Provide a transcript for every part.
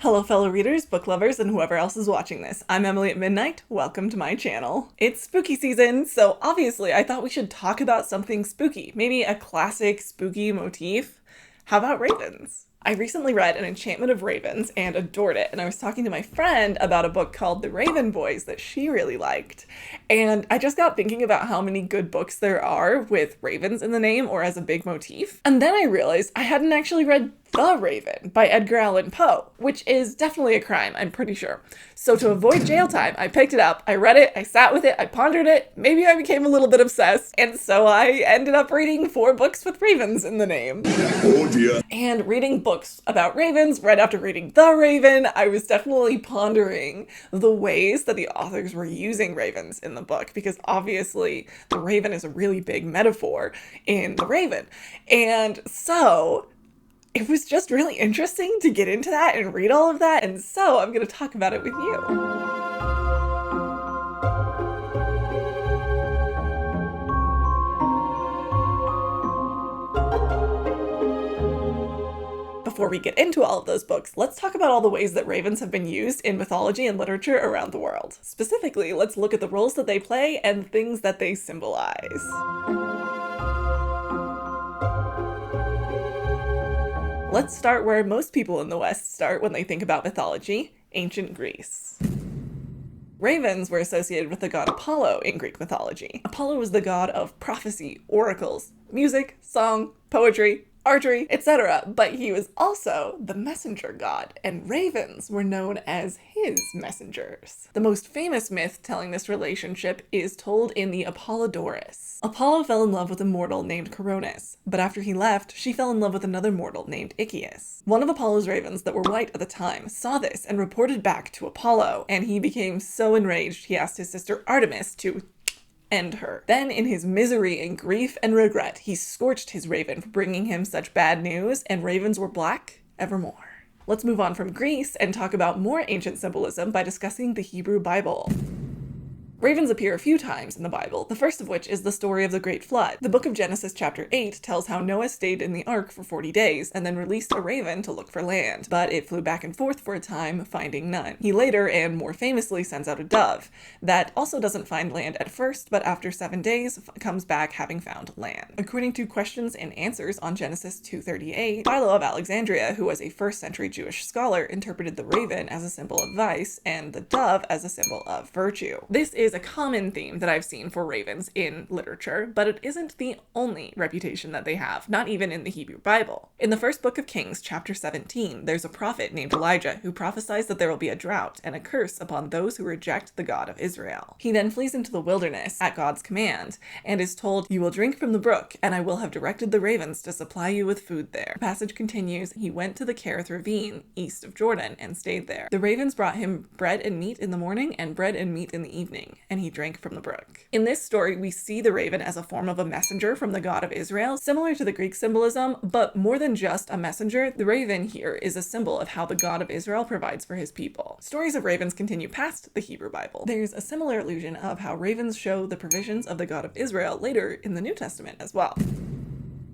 Hello fellow readers, book lovers, and whoever else is watching this. I'm Emily at Midnight. Welcome to my channel. It's spooky season, so obviously I thought we should talk about something spooky. Maybe a classic spooky motif. How about ravens? I recently read An Enchantment of Ravens and adored it, and I was talking to my friend about a book called The Raven Boys that she really liked. And I just got thinking about how many good books there are with ravens in the name or as a big motif. And then I realized I hadn't actually read The Raven by Edgar Allan Poe, which is definitely a crime, I'm pretty sure. So to avoid jail time, I picked it up, I read it, I sat with it, I pondered it, maybe I became a little bit obsessed, and so I ended up reading 4 books with ravens in the name. Oh dear. And reading books about ravens, right after reading The Raven, I was definitely pondering the ways that the authors were using ravens in the book, because obviously the raven is a really big metaphor in The Raven. And so it was just really interesting to get into that and read all of that, and so I'm going to talk about it with you. Before we get into all of those books, let's talk about all the ways that ravens have been used in mythology and literature around the world. Specifically, let's look at the roles that they play and things that they symbolize. Let's start where most people in the West start when they think about mythology, ancient Greece. Ravens were associated with the god Apollo in Greek mythology. Apollo was the god of prophecy, oracles, music, song, poetry, archery, etc., but he was also the messenger god, and ravens were known as his messengers. The most famous myth telling this relationship is told in the Apollodorus. Apollo fell in love with a mortal named Coronis, but after he left, she fell in love with another mortal named Ichthys. One of Apollo's ravens that were white at the time saw this and reported back to Apollo, and he became so enraged he asked his sister Artemis to end her. Then, in his misery and grief and regret, he scorched his raven for bringing him such bad news, and ravens were black evermore. Let's move on from Greece and talk about more ancient symbolism by discussing the Hebrew Bible. Ravens appear a few times in the Bible, the first of which is the story of the Great Flood. The book of Genesis chapter 8 tells how Noah stayed in the ark for 40 days and then released a raven to look for land, but it flew back and forth for a time, finding none. He later, and more famously, sends out a dove that also doesn't find land at first, but after 7 days comes back having found land. According to Questions and Answers on Genesis 2:38, Philo of Alexandria, who was a 1st century Jewish scholar, interpreted the raven as a symbol of vice and the dove as a symbol of virtue. This is a common theme that I've seen for ravens in literature, but it isn't the only reputation that they have, not even in the Hebrew Bible. In the first book of Kings, chapter 17, there's a prophet named Elijah who prophesies that there will be a drought and a curse upon those who reject the God of Israel. He then flees into the wilderness at God's command and is told, "You will drink from the brook, and I will have directed the ravens to supply you with food there." The passage continues, "He went to the Kerith ravine east of Jordan and stayed there. The ravens brought him bread and meat in the morning and bread and meat in the evening, and he drank from the brook." In this story, we see the raven as a form of a messenger from the God of Israel, similar to the Greek symbolism, but more than just a messenger, the raven here is a symbol of how the God of Israel provides for his people. Stories of ravens continue past the Hebrew Bible. There's a similar illusion of how ravens show the provisions of the God of Israel later in the New Testament as well,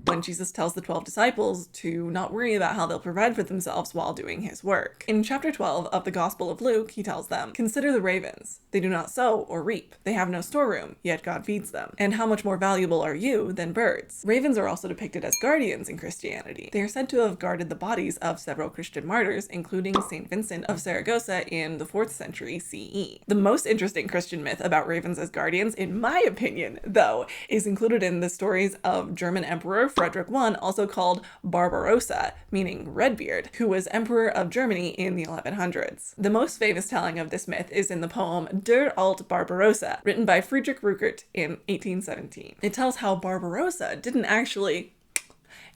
when Jesus tells the 12 disciples to not worry about how they'll provide for themselves while doing his work. In chapter 12 of the Gospel of Luke, he tells them, "Consider the ravens. They do not sow or reap. They have no storeroom, yet God feeds them. And how much more valuable are you than birds?" Ravens are also depicted as guardians in Christianity. They are said to have guarded the bodies of several Christian martyrs, including St. Vincent of Saragossa in the 4th century CE. The most interesting Christian myth about ravens as guardians, in my opinion, though, is included in the stories of German Emperor Frederick I, also called Barbarossa, meaning Redbeard, who was Emperor of Germany in the 1100s. The most famous telling of this myth is in the poem Der Alt Barbarossa, written by Friedrich Ruckert in 1817. It tells how Barbarossa didn't actually.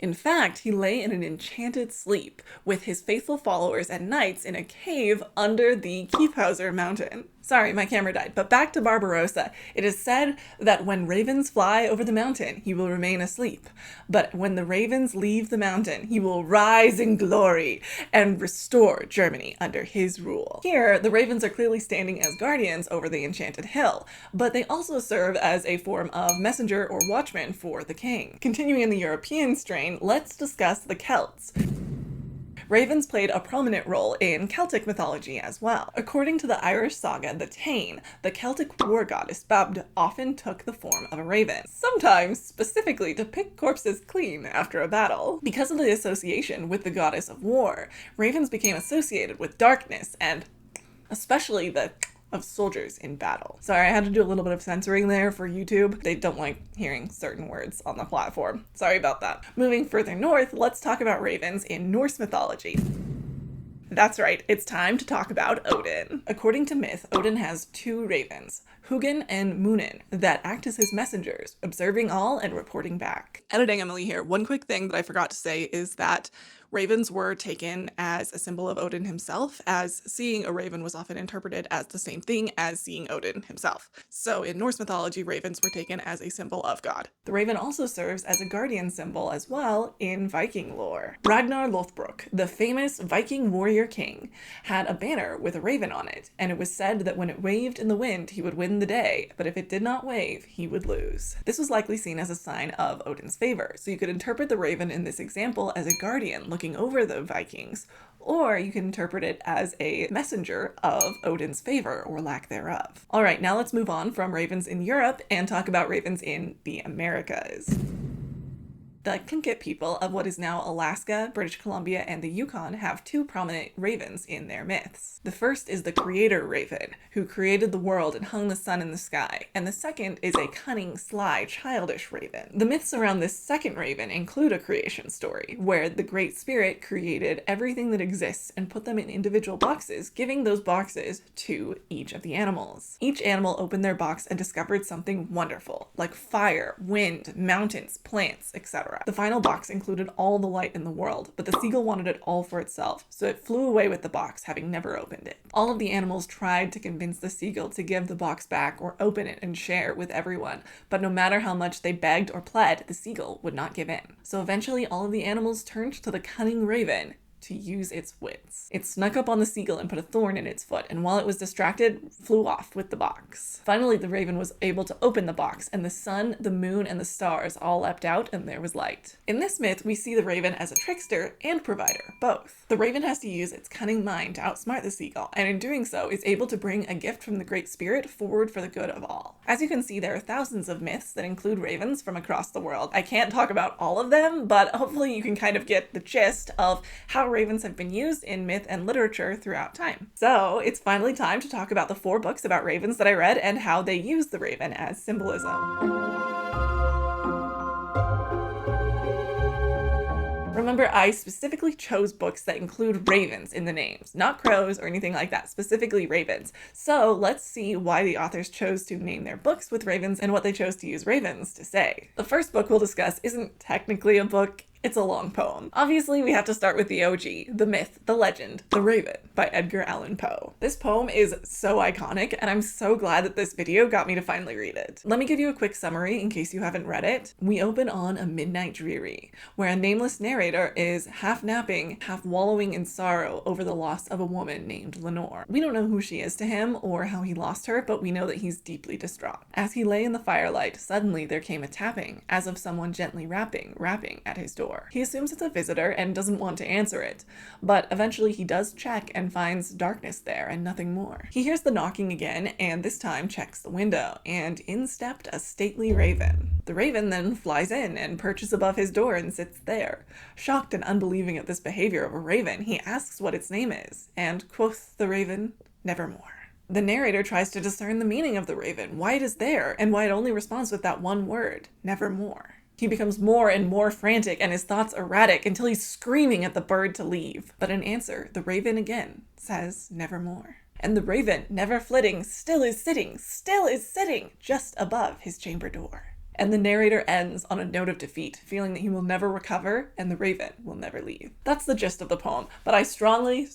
In fact, he lay in an enchanted sleep with his faithful followers and knights in a cave under the Kiefhauser mountain. Sorry, my camera died, but back to Barbarossa. It is said that when ravens fly over the mountain, he will remain asleep. But when the ravens leave the mountain, he will rise in glory and restore Germany under his rule. Here, the ravens are clearly standing as guardians over the enchanted hill, but they also serve as a form of messenger or watchman for the king. Continuing in the European strain, let's discuss the Celts. Ravens played a prominent role in Celtic mythology as well. According to the Irish saga The Táin, the Celtic war goddess Babd often took the form of a raven, sometimes specifically to pick corpses clean after a battle. Because of the association with the goddess of war, ravens became associated with darkness and especially the of soldiers in battle. Sorry, I had to do a little bit of censoring there for YouTube. They don't like hearing certain words on the platform. Sorry about that. Moving further north, let's talk about ravens in Norse mythology. That's right, it's time to talk about Odin. According to myth, Odin has two ravens, Hugin and Munin, that act as his messengers, observing all and reporting back. Editing Emily here. One quick thing that I forgot to say is that ravens were taken as a symbol of Odin himself, as seeing a raven was often interpreted as the same thing as seeing Odin himself. So in Norse mythology, ravens were taken as a symbol of God. The raven also serves as a guardian symbol as well in Viking lore. Ragnar Lothbrok, the famous Viking warrior king, had a banner with a raven on it, and it was said that when it waved in the wind, he would win the day, but if it did not wave, he would lose. This was likely seen as a sign of Odin's favor, so you could interpret the raven in this example as a guardian looking over the Vikings, or you can interpret it as a messenger of Odin's favor or lack thereof. All right, now let's move on from ravens in Europe and talk about ravens in the Americas. The Tlingit people of what is now Alaska, British Columbia, and the Yukon have two prominent ravens in their myths. The first is the creator raven, who created the world and hung the sun in the sky, and the second is a cunning, sly, childish raven. The myths around this second raven include a creation story, where the Great Spirit created everything that exists and put them in individual boxes, giving those boxes to each of the animals. Each animal opened their box and discovered something wonderful, like fire, wind, mountains, plants, etc. The final box included all the light in the world, but the seagull wanted it all for itself, so it flew away with the box, having never opened it. All of the animals tried to convince the seagull to give the box back or open it and share with everyone, but no matter how much they begged or pled, the seagull would not give in. So eventually all of the animals turned to the cunning raven to use its wits. It snuck up on the seagull and put a thorn in its foot, and while it was distracted, flew off with the box. Finally, the raven was able to open the box, and the sun, the moon, and the stars all leapt out, and there was light. In this myth, we see the raven as a trickster and provider, both. The raven has to use its cunning mind to outsmart the seagull, and in doing so, is able to bring a gift from the Great Spirit forward for the good of all. As you can see, there are thousands of myths that include ravens from across the world. I can't talk about all of them, but hopefully you can kind of get the gist of how ravens have been used in myth and literature throughout time. So it's finally time to talk about the 4 books about ravens that I read and how they use the raven as symbolism. Remember, I specifically chose books that include ravens in the names, not crows or anything like that, specifically ravens. So let's see why the authors chose to name their books with ravens and what they chose to use ravens to say. The first book we'll discuss isn't technically a book. It's a long poem. Obviously, we have to start with the OG, the myth, the legend, The Raven by Edgar Allan Poe. This poem is so iconic, and I'm so glad that this video got me to finally read it. Let me give you a quick summary in case you haven't read it. We open on a midnight dreary, where a nameless narrator is half napping, half wallowing in sorrow over the loss of a woman named Lenore. We don't know who she is to him or how he lost her, but we know that he's deeply distraught. As he lay in the firelight, suddenly there came a tapping, as of someone gently rapping at his door. He assumes it's a visitor and doesn't want to answer it, but eventually he does check and finds darkness there and nothing more. He hears the knocking again and this time checks the window, and in stepped a stately raven. The raven then flies in and perches above his door and sits there. Shocked and unbelieving at this behavior of a raven, he asks what its name is, and quoth the raven, "Nevermore." The narrator tries to discern the meaning of the raven, why it is there, and why it only responds with that one word, nevermore. He becomes more and more frantic and his thoughts erratic until he's screaming at the bird to leave. But in answer, the raven again says nevermore. And the raven, never flitting, still is sitting, just above his chamber door. And the narrator ends on a note of defeat, feeling that he will never recover and the raven will never leave. That's the gist of the poem, but I strongly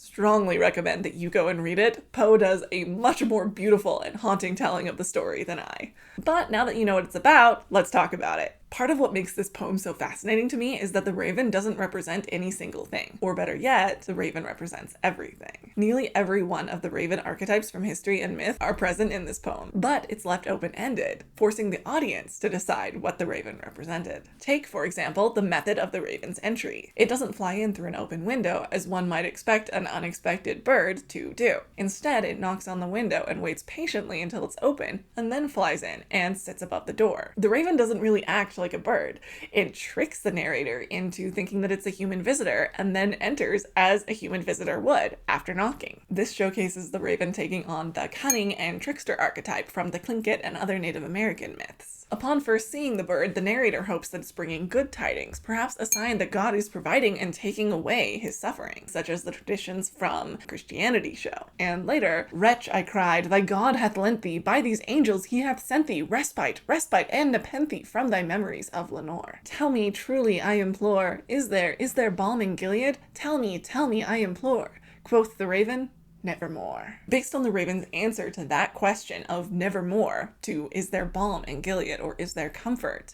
recommend that you go and read it. Poe does a much more beautiful and haunting telling of the story than I. But now that you know what it's about, let's talk about it. Part of what makes this poem so fascinating to me is that the raven doesn't represent any single thing. Or better yet, the raven represents everything. Nearly every one of the raven archetypes from history and myth are present in this poem, but it's left open-ended, forcing the audience to decide what the raven represented. Take, for example, the method of the raven's entry. It doesn't fly in through an open window, as one might expect an unexpected bird to do. Instead, it knocks on the window and waits patiently until it's open, and then flies in and sits above the door. The raven doesn't really act like a bird. It tricks the narrator into thinking that it's a human visitor, and then enters as a human visitor would after knocking. This showcases the raven taking on the cunning and trickster archetype from the Tlingit and other Native American myths. Upon first seeing the bird, the narrator hopes that it's bringing good tidings, perhaps a sign that God is providing and taking away his suffering, such as the traditions from Christianity show. And later, "Wretch," I cried, "thy God hath lent thee, by these angels he hath sent thee, respite, and nepenthe from thy memories of Lenore. Tell me, truly, I implore, is there balm in Gilead? Tell me, I implore." Quoth the raven, "Nevermore." Based on the raven's answer to that question of nevermore to is there balm in Gilead or is there comfort,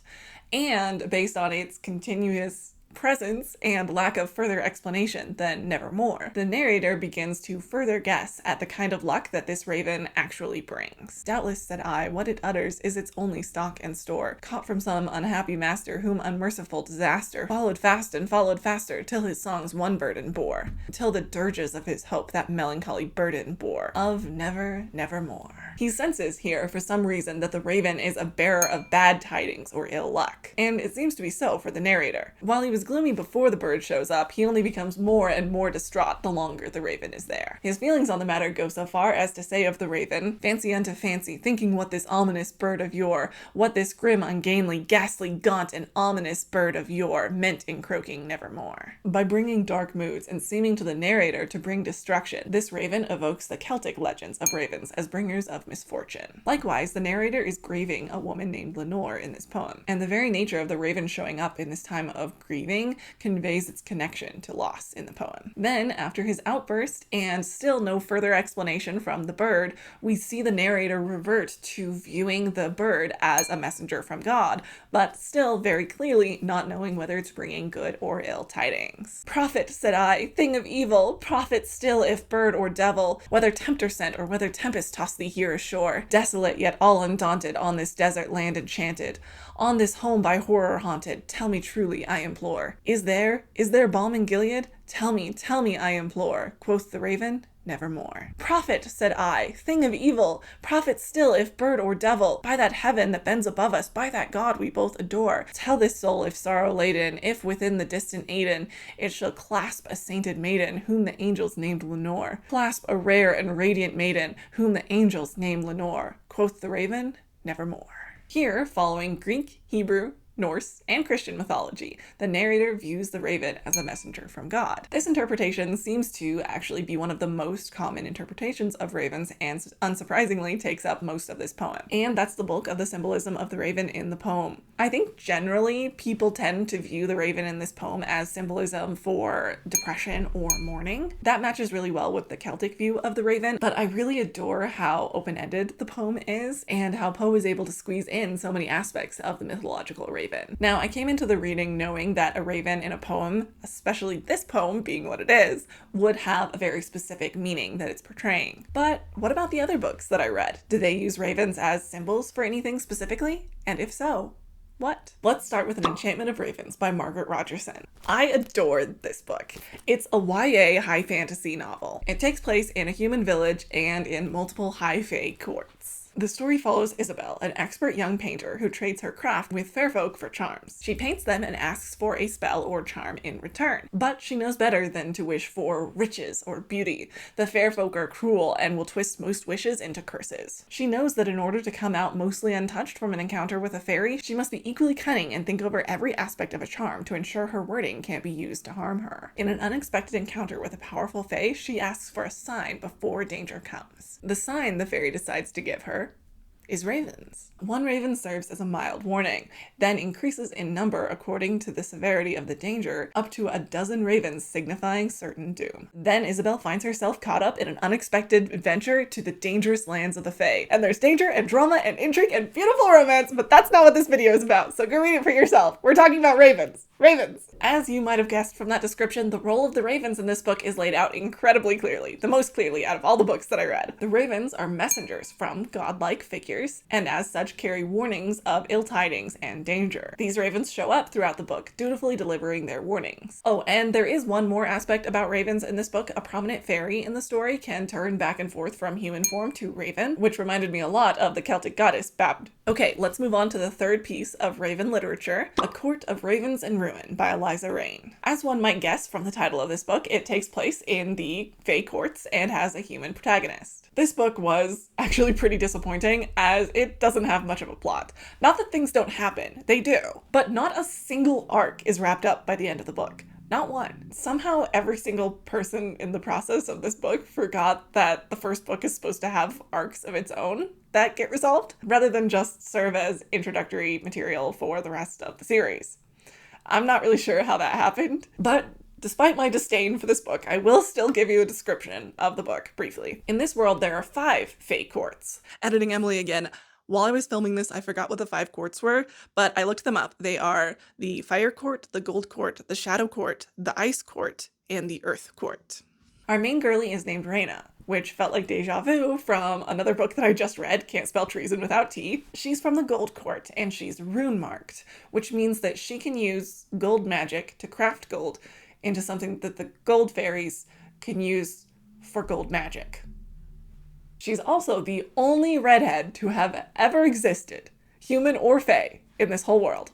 and based on its continuous presence and lack of further explanation than nevermore, the narrator begins to further guess at the kind of luck that this raven actually brings. "Doubtless," said I, "what it utters is its only stock and store, caught from some unhappy master whom unmerciful disaster followed fast and followed faster, till his songs one burden bore, till the dirges of his hope that melancholy burden bore, of nevermore." He senses here, for some reason, that the raven is a bearer of bad tidings or ill luck, and it seems to be so for the narrator. While he was gloomy before the bird shows up, he only becomes more and more distraught the longer the raven is there. His feelings on the matter go so far as to say of the raven, "Fancy unto fancy, thinking what this ominous bird of yore, what this grim, ungainly, ghastly, gaunt, and ominous bird of yore meant in croaking nevermore." By bringing dark moods and seeming to the narrator to bring destruction, this raven evokes the Celtic legends of ravens as bringers of misfortune. Likewise, the narrator is grieving a woman named Lenore in this poem, and the very nature of the raven showing up in this time of grieving conveys its connection to loss in the poem. Then, after his outburst, and still no further explanation from the bird, we see the narrator revert to viewing the bird as a messenger from God, but still very clearly not knowing whether it's bringing good or ill tidings. "Prophet," said I, "thing of evil, prophet still if bird or devil, whether tempter sent or whether tempest tossed thee here ashore, desolate yet all undaunted, on this desert land enchanted, on this home by horror haunted, tell me truly, I implore, is there balm in Gilead? Tell me, I implore." Quoth the raven, "Nevermore." "Prophet," said I, "thing of evil, prophet still if bird or devil, by that heaven that bends above us, by that God we both adore, tell this soul if sorrow laden, if within the distant Aidenn it shall clasp a sainted maiden, whom the angels named Lenore, clasp a rare and radiant maiden, whom the angels named Lenore." Quoth the raven, "Nevermore." Here, following Greek, Hebrew, Norse, and Christian mythology, the narrator views the raven as a messenger from God. This interpretation seems to actually be one of the most common interpretations of ravens, and unsurprisingly takes up most of this poem. And that's the bulk of the symbolism of the raven in the poem. I think generally people tend to view the raven in this poem as symbolism for depression or mourning. That matches really well with the Celtic view of the raven, but I really adore how open-ended the poem is, and how Poe is able to squeeze in so many aspects of the mythological raven. Now, I came into the reading knowing that a raven in a poem, especially this poem being what it is, would have a very specific meaning that it's portraying. But what about the other books that I read? Do they use ravens as symbols for anything specifically? And if so, what? Let's start with An Enchantment of Ravens by Margaret Rogerson. I adored this book. It's a YA high fantasy novel. It takes place in a human village and in multiple high fae courts. The story follows Isabel, an expert young painter who trades her craft with fair folk for charms. She paints them and asks for a spell or charm in return, but she knows better than to wish for riches or beauty. The fair folk are cruel and will twist most wishes into curses. She knows that in order to come out mostly untouched from an encounter with a fairy, she must be equally cunning and think over every aspect of a charm to ensure her wording can't be used to harm her. In an unexpected encounter with a powerful fae, she asks for a sign before danger comes. The sign the fairy decides to give her is ravens. One raven serves as a mild warning, then increases in number according to the severity of the danger, up to a dozen ravens signifying certain doom. Then Isabel finds herself caught up in an unexpected adventure to the dangerous lands of the Fae. And there's danger and drama and intrigue and beautiful romance, but that's not what this video is about, so go read it for yourself. We're talking about ravens. Ravens! As you might have guessed from that description, the role of the ravens in this book is laid out incredibly clearly, the most clearly out of all the books that I read. The ravens are messengers from godlike figures, and as such carry warnings of ill tidings and danger. These ravens show up throughout the book, dutifully delivering their warnings. Oh, and there is one more aspect about ravens in this book. A prominent fairy in the story can turn back and forth from human form to raven, which reminded me a lot of the Celtic goddess Babd. Okay, let's move on to the third piece of raven literature, A Court of Ravens and Ruin by Eliza Rein. As one might guess from the title of this book, it takes place in the Fae courts and has a human protagonist. This book was actually pretty disappointing as it doesn't have much of a plot. Not that things don't happen, they do, but not a single arc is wrapped up by the end of the book. Not one. Somehow every single person in the process of this book forgot that the first book is supposed to have arcs of its own that get resolved, rather than just serve as introductory material for the rest of the series. I'm not really sure how that happened, but despite my disdain for this book, I will still give you a description of the book briefly. In this world, there are 5 Fae courts. Editing Emily again. While I was filming this, I forgot what the 5 courts were, but I looked them up. They are the Fire Court, the Gold Court, the Shadow Court, the Ice Court, and the Earth Court. Our main girlie is named Reyna, which felt like deja vu from another book that I just read, Can't Spell Treason Without T. She's from the Gold Court, and she's rune-marked, which means that she can use gold magic to craft gold into something that the gold fairies can use for gold magic. She's also the only redhead to have ever existed, human or fae, in this whole world.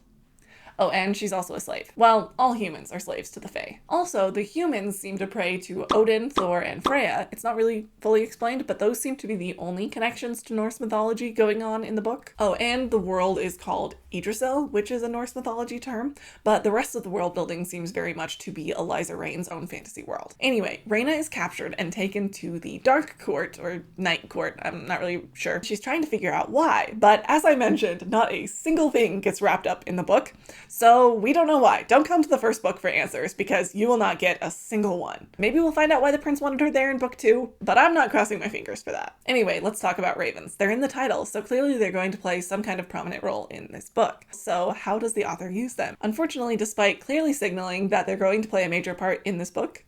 Oh, and she's also a slave. Well, all humans are slaves to the Fae. Also, the humans seem to pray to Odin, Thor, and Freya. It's not really fully explained, but those seem to be the only connections to Norse mythology going on in the book. Oh, and the world is called Yggdrasil, which is a Norse mythology term, but the rest of the world building seems very much to be Eliza Rein's own fantasy world. Anyway, Reyna is captured and taken to the Dark Court, or Night Court, I'm not really sure. She's trying to figure out why, but as I mentioned, not a single thing gets wrapped up in the book. So we don't know why. Don't come to the first book for answers because you will not get a single one. Maybe we'll find out why the prince wanted her there in book 2, but I'm not crossing my fingers for that. Anyway, let's talk about ravens. They're in the title, so clearly they're going to play some kind of prominent role in this book. So how does the author use them? Unfortunately, despite clearly signaling that they're going to play a major part in this book,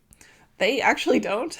they actually don't.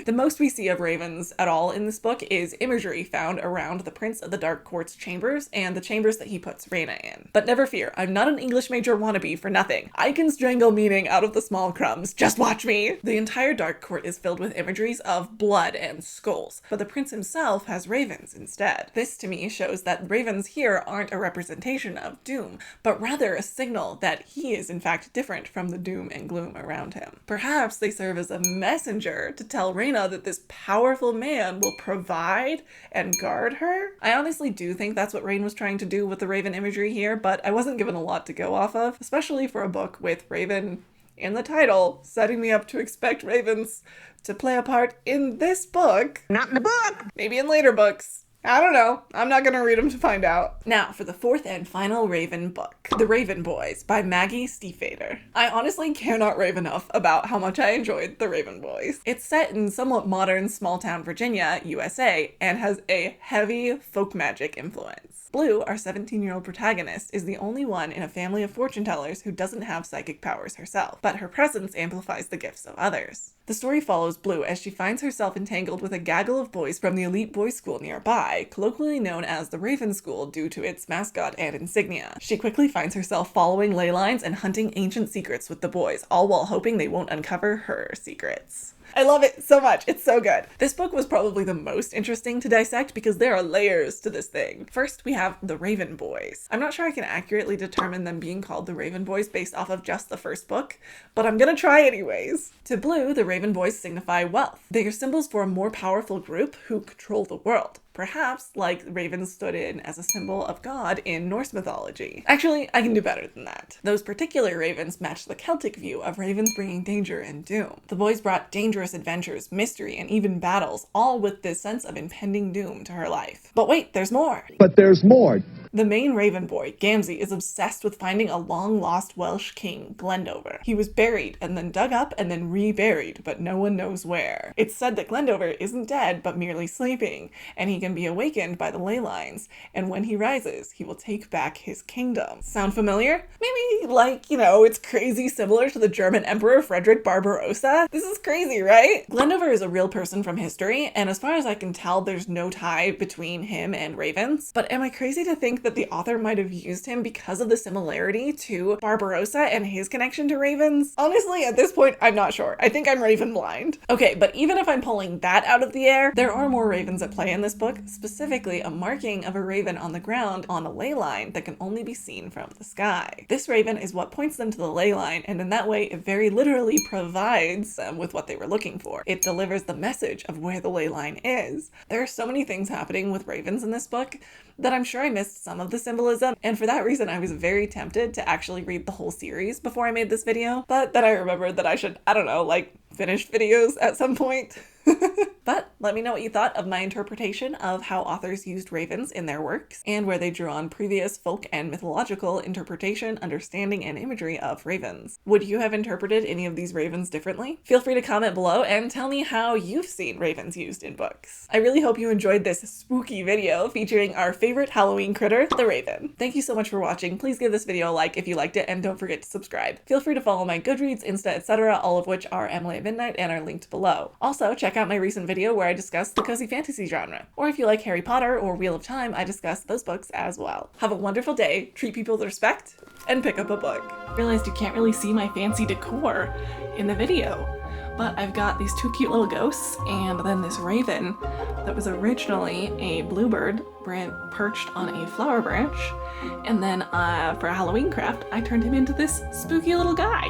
The most we see of ravens at all in this book is imagery found around the Prince of the Dark Court's chambers and the chambers that he puts Reyna in. But never fear, I'm not an English major wannabe for nothing. I can strangle meaning out of the small crumbs, just watch me! The entire Dark Court is filled with imageries of blood and skulls, but the prince himself has ravens instead. This to me shows that ravens here aren't a representation of doom, but rather a signal that he is in fact different from the doom and gloom around him. Perhaps they serve as a messenger to tell Reyna that this powerful man will provide and guard her. I honestly do think that's what Rein was trying to do with the raven imagery here, but I wasn't given a lot to go off of, especially for a book with raven in the title, setting me up to expect ravens to play a part in this book. Not in the book! Maybe in later books. I don't know. I'm not gonna read them to find out. Now, for the 4th and final Raven book, The Raven Boys by Maggie Stiefvater. I honestly cannot rave enough about how much I enjoyed The Raven Boys. It's set in somewhat modern small-town Virginia, USA, and has a heavy folk magic influence. Blue, our 17-year-old protagonist, is the only one in a family of fortune tellers who doesn't have psychic powers herself, but her presence amplifies the gifts of others. The story follows Blue as she finds herself entangled with a gaggle of boys from the elite boys' school nearby, colloquially known as the Raven School due to its mascot and insignia. She quickly finds herself following ley lines and hunting ancient secrets with the boys, all while hoping they won't uncover her secrets. I love it so much. It's so good. This book was probably the most interesting to dissect because there are layers to this thing. First, we have the Raven Boys. I'm not sure I can accurately determine them being called the Raven Boys based off of just the first book, but I'm gonna try anyways. To Blue, the Raven Boys signify wealth. They are symbols for a more powerful group who control the world. Perhaps like ravens stood in as a symbol of God in Norse mythology. Actually, I can do better than that. Those particular ravens match the Celtic view of ravens bringing danger and doom. The boys brought dangerous dangerous adventures, mystery, and even battles, all with this sense of impending doom to her life. But wait, there's more! But there's more! The main Raven boy, Gamzee, is obsessed with finding a long-lost Welsh king, Glendover. He was buried, and then dug up, and then reburied, but no one knows where. It's said that Glendover isn't dead, but merely sleeping, and he can be awakened by the ley lines, and when he rises, he will take back his kingdom. Sound familiar? Maybe, like, you know, it's crazy similar to the German Emperor Frederick Barbarossa? This is crazy, right? Glendover is a real person from history, and as far as I can tell, there's no tie between him and ravens. But am I crazy to think that the author might have used him because of the similarity to Barbarossa and his connection to ravens? Honestly, at this point, I'm not sure. I think I'm raven blind. Okay, but even if I'm pulling that out of the air, there are more ravens at play in this book, specifically a marking of a raven on the ground on a ley line that can only be seen from the sky. This raven is what points them to the ley line, and in that way, it very literally provides them with what they were looking for. It delivers the message of where the ley line is. There are so many things happening with ravens in this book that I'm sure I missed some of the symbolism, and for that reason I was very tempted to actually read the whole series before I made this video, but then I remembered that I should, I don't know, like, finish videos at some point. But let me know what you thought of my interpretation of how authors used ravens in their works, and where they drew on previous folk and mythological interpretation, understanding, and imagery of ravens. Would you have interpreted any of these ravens differently? Feel free to comment below and tell me how you've seen ravens used in books. I really hope you enjoyed this spooky video featuring our favorite Halloween critter, the raven. Thank you so much for watching. Please give this video a like if you liked it, and don't forget to subscribe. Feel free to follow my Goodreads, Insta, etc., all of which are Emily at Midnight and are linked below. Also, check out my recent video where I discuss the cozy fantasy genre. Or if you like Harry Potter or Wheel of Time, I discuss those books as well. Have a wonderful day, treat people with respect, and pick up a book. I realized you can't really see my fancy decor in the video, but I've got these two cute little ghosts and then this raven that was originally a bluebird perched on a flower branch, and then for a Halloween craft I turned him into this spooky little guy.